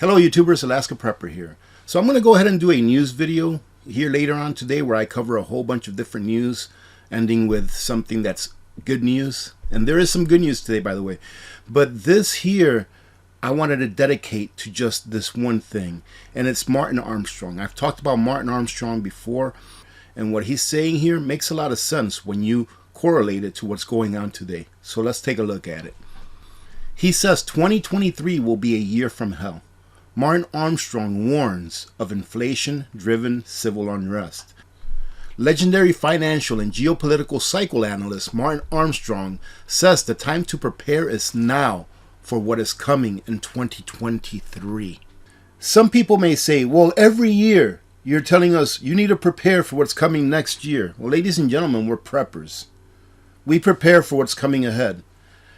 Hello YouTubers, Alaska Prepper here. So I'm going to go ahead and do a news video here later on today where I cover a whole bunch of different news, ending with something that's good news. And there is some good news today, by the way. But this here, I wanted to dedicate to just this one thing, and it's Martin Armstrong. I've talked about Martin Armstrong before, and what he's saying here makes a lot of sense when you correlate it to what's going on today. So let's take a look at it. He says 2023 will be a year from hell. Martin Armstrong warns of inflation-driven civil unrest. Legendary financial and geopolitical psychoanalyst Martin Armstrong says the time to prepare is now for what is coming in 2023. Some people may say, well, every year you're telling us you need to prepare for what's coming next year. Well, ladies and gentlemen, we're preppers. We prepare for what's coming ahead.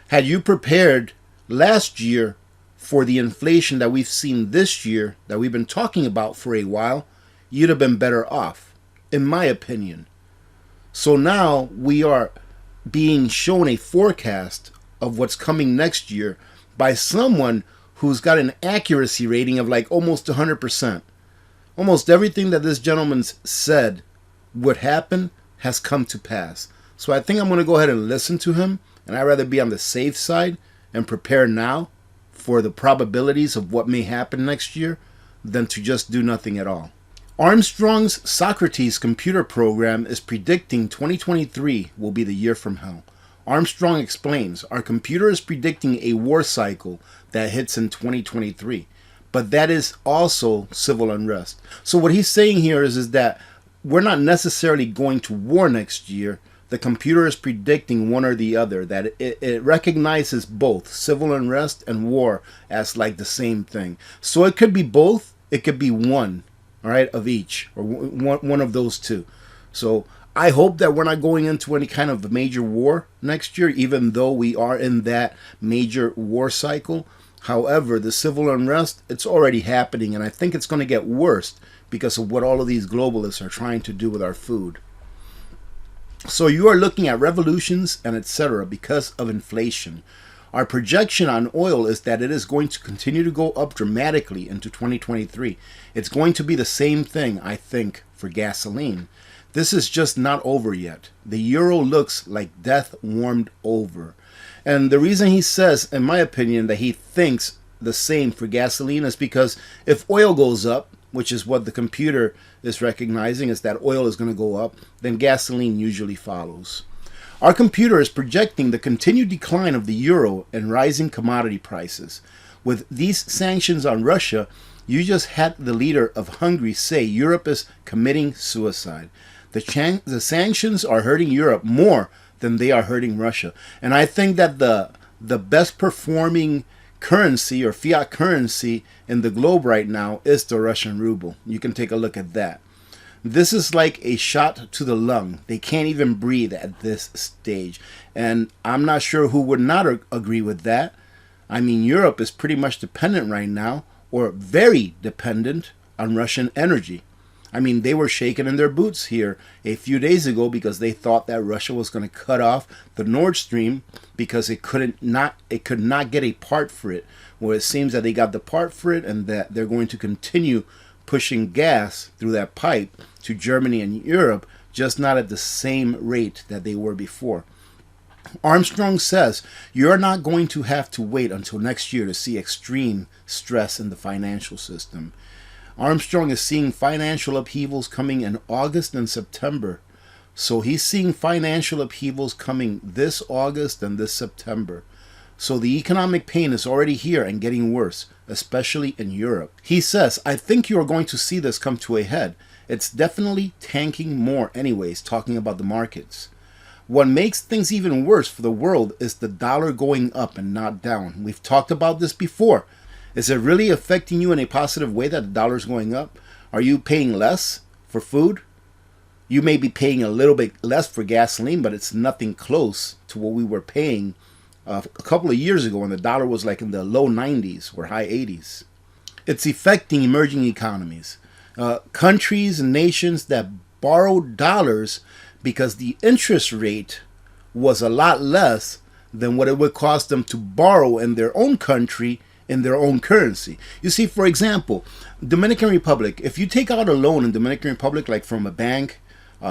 Had you prepared last year for the inflation that we've seen this year, that we've been talking about for a while, you'd have been better off, in my opinion. So now we are being shown a forecast of what's coming next year by someone who's got an accuracy rating of like almost 100%. Almost everything that this gentleman said would happen has come to pass. So I think I'm going to go ahead and listen to him, and I'd rather be on the safe side and prepare now for the probabilities of what may happen next year than to just do nothing at all. Armstrong's Socrates computer program is predicting 2023 will be the year from hell. Armstrong explains, our computer is predicting a war cycle that hits in 2023, but that is also civil unrest. So what he's saying here is that we're not necessarily going to war next year. The computer is predicting one or the other, that it recognizes both civil unrest and war as like the same thing. So it could be both, it could be one, all right, of each, or one of those two. So I hope that we're not going into any kind of major war next year, even though we are in that major war cycle. However, the civil unrest, it's already happening, and I think it's going to get worse because of what all of these globalists are trying to do with our food. So you are looking at revolutions and etc. because of inflation. Our projection on oil is that it is going to continue to go up dramatically into 2023. It's going to be the same thing, I think, for gasoline. This is just not over yet. The euro looks like death warmed over. And the reason he says, in my opinion, that he thinks the same for gasoline is because if oil goes up, which is what the computer is recognizing, is that oil is going to go up, then gasoline usually follows. Our computer is projecting the continued decline of the euro and rising commodity prices. With these sanctions on Russia, you just had the leader of Hungary say Europe is committing suicide. The sanctions are hurting Europe more than they are hurting Russia. And I think that the best performing currency or fiat currency in the globe right now is the Russian ruble. You can take a look at that. This is like a shot to the lung. They can't even breathe at this stage. And I'm not sure who would not agree with that. I mean, Europe is pretty much dependent right now, or very dependent on Russian energy. I mean, they were shaking in their boots here a few days ago because they thought that Russia was going to cut off the Nord Stream because it could not get a part for it. Well, it seems that they got the part for it and that they're going to continue pushing gas through that pipe to Germany and Europe, just not at the same rate that they were before. Armstrong says you're not going to have to wait until next year to see extreme stress in the financial system. Armstrong is seeing financial upheavals coming in August and September. So he's seeing financial upheavals coming this August and this September. So the economic pain is already here and getting worse, especially in Europe. He says, I think you are going to see this come to a head. It's definitely tanking more anyways, talking about the markets. What makes things even worse for the world is the dollar going up and not down. We've talked about this before. Is it really affecting you in a positive way that the dollar is going up? Are you paying less for food? You may be paying a little bit less for gasoline, but it's nothing close to what we were paying a couple of years ago when the dollar was like in the low 90s or high 80s. It's affecting emerging economies. Countries and nations that borrowed dollars because the interest rate was a lot less than what it would cost them to borrow in their own country in their own currency. You see, for example, Dominican Republic, if you take out a loan in Dominican Republic, like from a bank,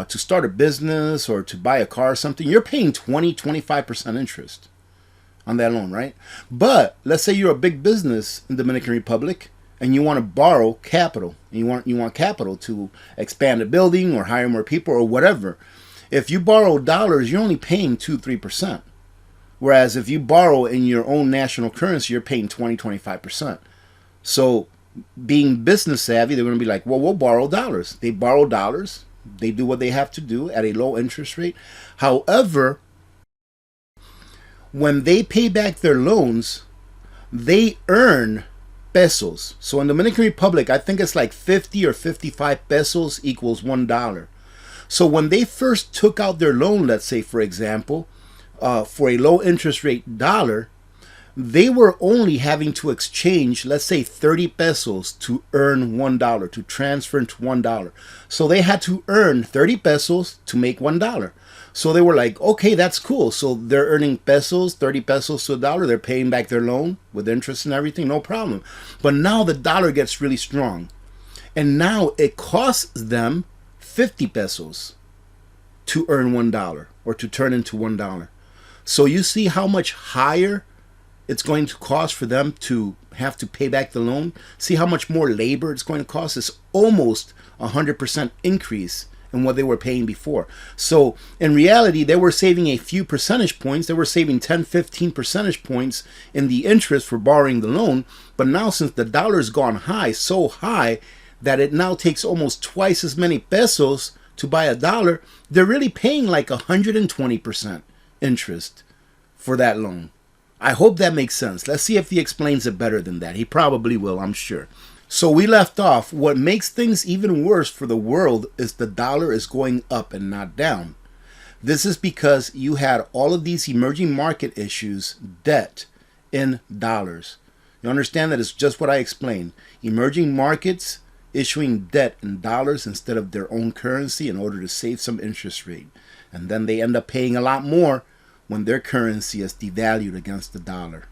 to start a business or to buy a car or something, you're paying 20-25% interest on that loan, right? But let's say you're a big business in Dominican Republic and you want to borrow capital. You want capital to expand a building or hire more people or whatever. If you borrow dollars, you're only paying 2-3%. Whereas if you borrow in your own national currency, you're paying 20-25%. So being business savvy, they're going to be like, well, we'll borrow dollars. They borrow dollars. They do what they have to do at a low interest rate. However, when they pay back their loans, they earn pesos. So in the Dominican Republic, I think it's like 50 or 55 pesos equals $1. So when they first took out their loan, let's say, for example, for a low interest rate dollar, they were only having to exchange, let's say, 30 pesos to earn $1, to transfer into $1. So they had to earn 30 pesos to make $1. So they were like, okay, that's cool. So they're earning pesos, 30 pesos to a dollar. They're paying back their loan with interest and everything, no problem. But now the dollar gets really strong. And now it costs them 50 pesos to earn $1 or to turn into $1. So you see how much higher it's going to cost for them to have to pay back the loan. See how much more labor it's going to cost. It's almost 100% increase in what they were paying before. So in reality, they were saving a few percentage points. They were saving 10-15 percentage points in the interest for borrowing the loan. But now since the dollar's gone high, so high that it now takes almost twice as many pesos to buy a dollar, they're really paying like 120% interest for that loan. I hope that makes sense. Let's see if he explains it better than that. He probably will, I'm sure. So we left off. What makes things even worse for the world is the dollar is going up and not down. This is because you had all of these emerging market issues, debt in dollars. You understand that it's just what I explained. Emerging markets issuing debt in dollars instead of their own currency in order to save some interest rate. And then they end up paying a lot more when their currency is devalued against the dollar.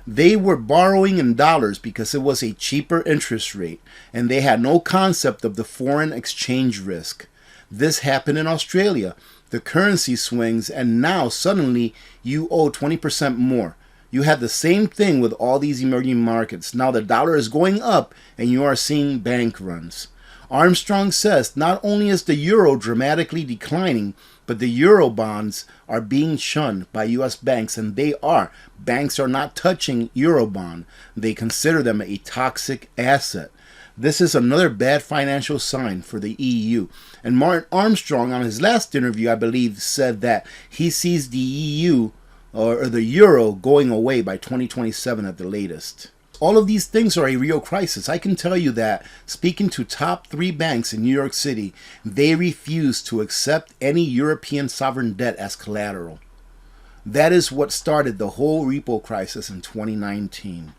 They were borrowing in dollars because it was a cheaper interest rate, and they had no concept of the foreign exchange risk. This happened in Australia. The currency swings, and now suddenly you owe 20% more. You had the same thing with all these emerging markets. Now the dollar is going up, and you are seeing bank runs. Armstrong says not only is the euro dramatically declining, but the euro bonds are being shunned by U.S. banks, and they are. Banks are not touching euro bond. They consider them a toxic asset. This is another bad financial sign for the EU. And Martin Armstrong, on his last interview, I believe, said that he sees the EU or the euro going away by 2027 at the latest. All of these things are a real crisis. I can tell you that speaking to top 3 banks in New York City, they refuse to accept any European sovereign debt as collateral. That is what started the whole repo crisis in 2019.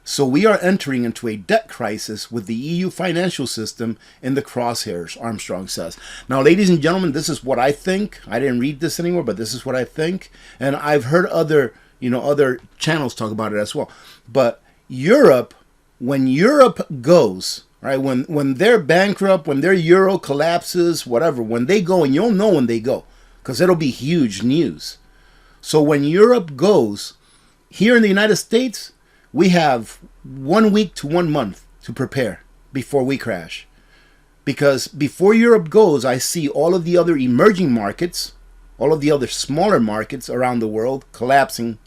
So we are entering into a debt crisis with the EU financial system in the crosshairs, Armstrong says. Now, ladies and gentlemen, this is what I think. I didn't read this anywhere, but this is what I think. And I've heard other channels talk about it as well. But Europe, when Europe goes, right, when they're bankrupt, when their euro collapses, whatever, when they go, and you'll know when they go, because it'll be huge news. So when Europe goes, here in the United States, we have 1 week to 1 month to prepare before we crash. Because before Europe goes, I see all of the other emerging markets, all of the other smaller markets around the world collapsing.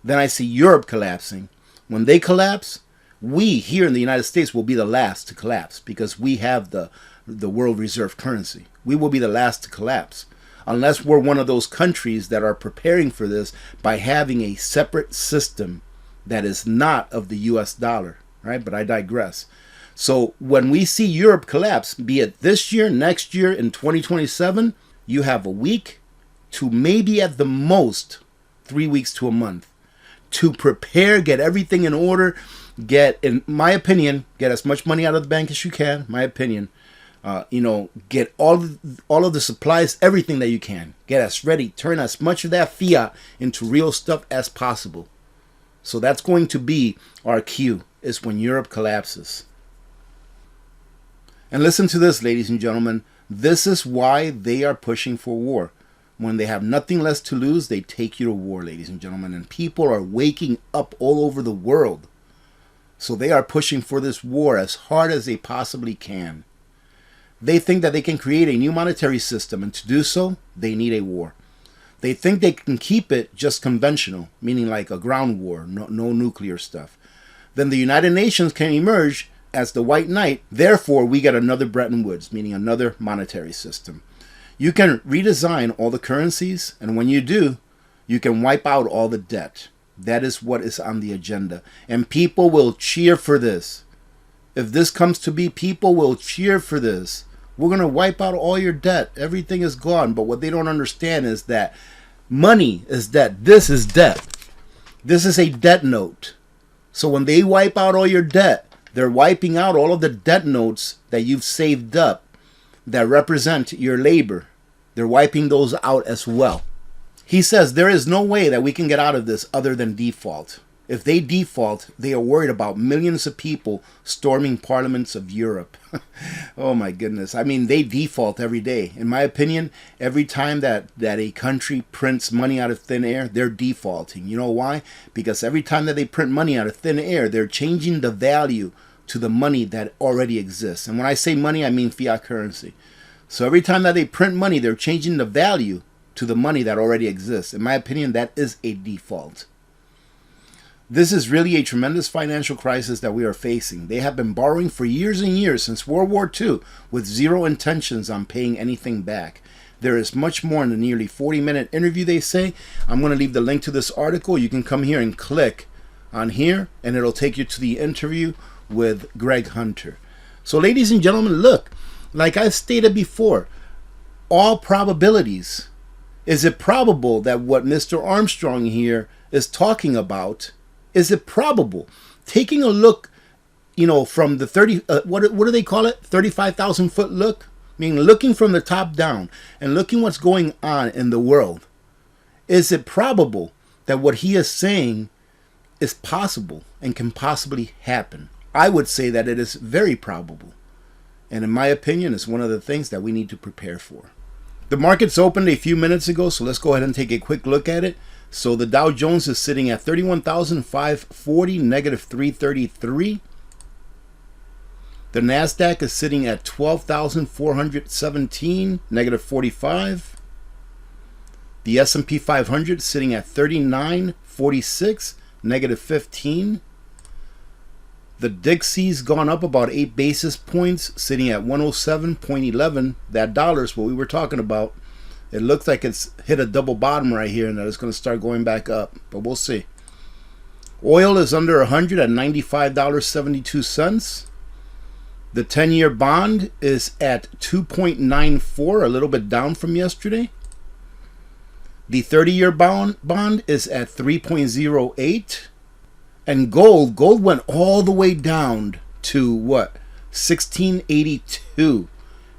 Then I see Europe collapsing. When they collapse, we here in the United States will be the last to collapse because we have the world reserve currency. We will be the last to collapse unless we're one of those countries that are preparing for this by having a separate system that is not of the US dollar, right? But I digress. So when we see Europe collapse, be it this year, next year, in 2027, you have a week to maybe at the most 3 weeks to a month to prepare, get everything in order, get, in my opinion, get as much money out of the bank as you can, my opinion. Get all of the supplies, everything that you can. Get us ready. Turn as much of that fiat into real stuff as possible. So that's going to be our cue, is when Europe collapses. And listen to this, ladies and gentlemen. This is why they are pushing for war. When they have nothing less to lose, they take you to war, ladies and gentlemen. And people are waking up all over the world. So they are pushing for this war as hard as they possibly can. They think that they can create a new monetary system, and to do so, they need a war. They think they can keep it just conventional, meaning like a ground war, no nuclear stuff. Then the United Nations can emerge as the white knight. Therefore, we get another Bretton Woods, meaning another monetary system. You can redesign all the currencies, and when you do, you can wipe out all the debt. That is what is on the agenda. And people will cheer for this. If this comes to be, people will cheer for this. We're going to wipe out all your debt. Everything is gone. But what they don't understand is that money is debt. This is debt. This is a debt note. So when they wipe out all your debt, they're wiping out all of the debt notes that you've saved up that represent your labor. They're wiping those out as well. He says there is no way that we can get out of this other than default. If they default, they are worried about millions of people storming parliaments of Europe. Oh my goodness. I mean, they default every day. In my opinion, every time that a country prints money out of thin air, they're defaulting. You know why? Because every time that they print money out of thin air, they're changing the value to the money that already exists. And when I say money, I mean fiat currency. So every time that they print money, they're changing the value to the money that already exists. In my opinion, that is a default. This is really a tremendous financial crisis that we are facing. They have been borrowing for years and years, since World War II, with zero intentions on paying anything back. There is much more in the nearly 40-minute interview, they say. I'm going to leave the link to this article. You can come here and click on here, and it'll take you to the interview with Greg Hunter. So, ladies and gentlemen, look, like I've stated before, all probabilities. Is it probable that what Mr. Armstrong here is talking about, is it probable? Taking a look, from the what do they call it? 35,000 foot look? I mean, looking from the top down and looking what's going on in the world. Is it probable that what he is saying is possible and can possibly happen? I would say that it is very probable. And in my opinion, it's one of the things that we need to prepare for. The markets opened a few minutes ago, so let's go ahead and take a quick look at it. So the Dow Jones is sitting at 31,540, negative 333. The NASDAQ is sitting at 12,417, negative 45. The S&P 500 is sitting at 3946, negative 15. The Dixie's gone up about 8 basis points, sitting at 107.11. That dollar's what we were talking about. It looks like it's hit a double bottom right here and that it's going to start going back up, but we'll see. Oil is under 100 at $95.72. The 10-year bond is at 2.94, a little bit down from yesterday. The 30-year bond is at 3.08. And gold went all the way down to what? 1682.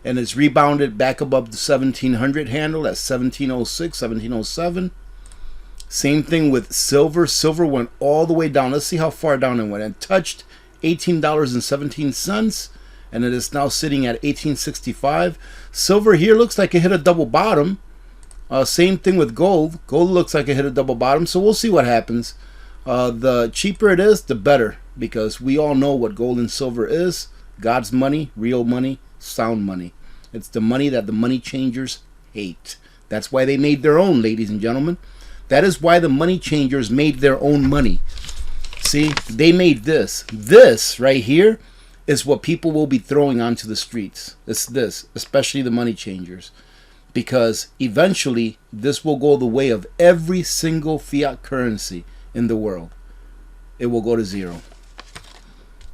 And it's rebounded back above the 1700 handle at 1706, 1707. Same thing with silver. Silver went all the way down. Let's see how far down it went. It touched $18.17. And it is now sitting at 1865. Silver here looks like it hit a double bottom. Same thing with gold. Gold looks like it hit a double bottom. So we'll see what happens. The cheaper it is, the better, because we all know what gold and silver is. God's money, real money, sound money. It's the money that the money changers hate. That's why they made their own, ladies and gentlemen. That is why the money changers made their own money. See, they made this. This right here is what people will be throwing onto the streets. It's this, especially the money changers. Because eventually, this will go the way of every single fiat currency in the world. It will go to zero.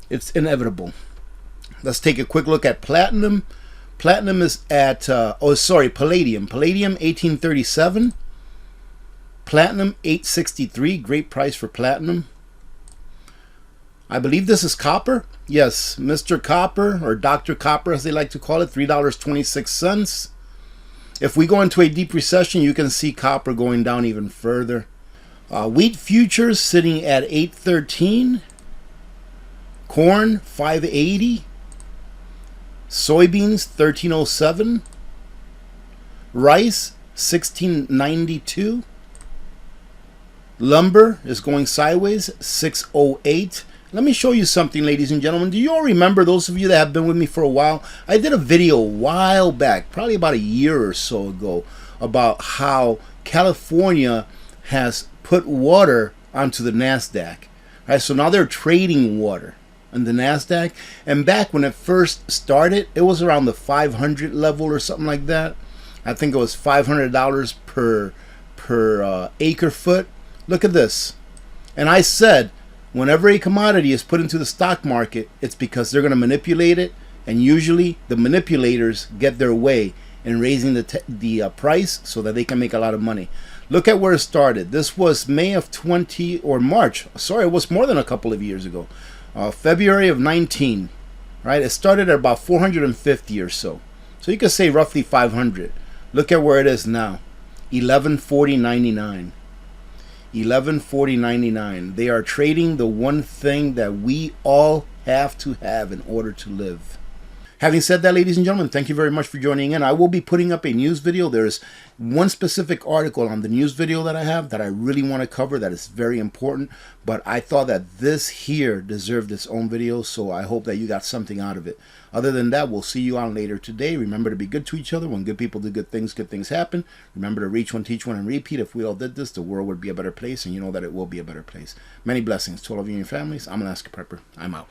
It's inevitable. Let's take a quick look at platinum. Platinum is at palladium. Palladium 1837. Platinum 863. Great price for platinum. I believe this is copper. Yes, Mr. Copper, or Dr. Copper as they like to call it, $3.26. If we go into a deep recession, you can see copper going down even further. Wheat futures sitting at 813. Corn 580. Soybeans 1307. Rice 1692. Lumber is going sideways 608. Let me show you something, ladies and gentlemen. Do you all remember, those of you that have been with me for a while, I did a video a while back, probably about a year or so ago, about how California has put water onto the NASDAQ. Right, so now they're trading water on the NASDAQ. And back when it first started, it was around the 500 level or something like that. I think it was $500 per acre foot. Look at this. And I said, whenever a commodity is put into the stock market, it's because they're going to manipulate it, and usually the manipulators get their way in raising the price so that they can make a lot of money. Look at where it started. This was May of 20 or March. Sorry, it was more than a couple of years ago. February of 19. Right? It started at about 450 or so. So you could say roughly 500. Look at where it is now. 1140.99. 1140.99. They are trading the one thing that we all have to have in order to live. Having said that, ladies and gentlemen, thank you very much for joining in. I will be putting up a news video. There's one specific article on the news video that I have that I really want to cover that is very important, but I thought that this here deserved its own video, so I hope that you got something out of it. Other than that, we'll see you on later today. Remember to be good to each other. When good people do good things happen. Remember to reach one, teach one, and repeat. If we all did this, the world would be a better place, and you know that it will be a better place. Many blessings to all of you and your families. I'm Alaska Prepper. I'm out.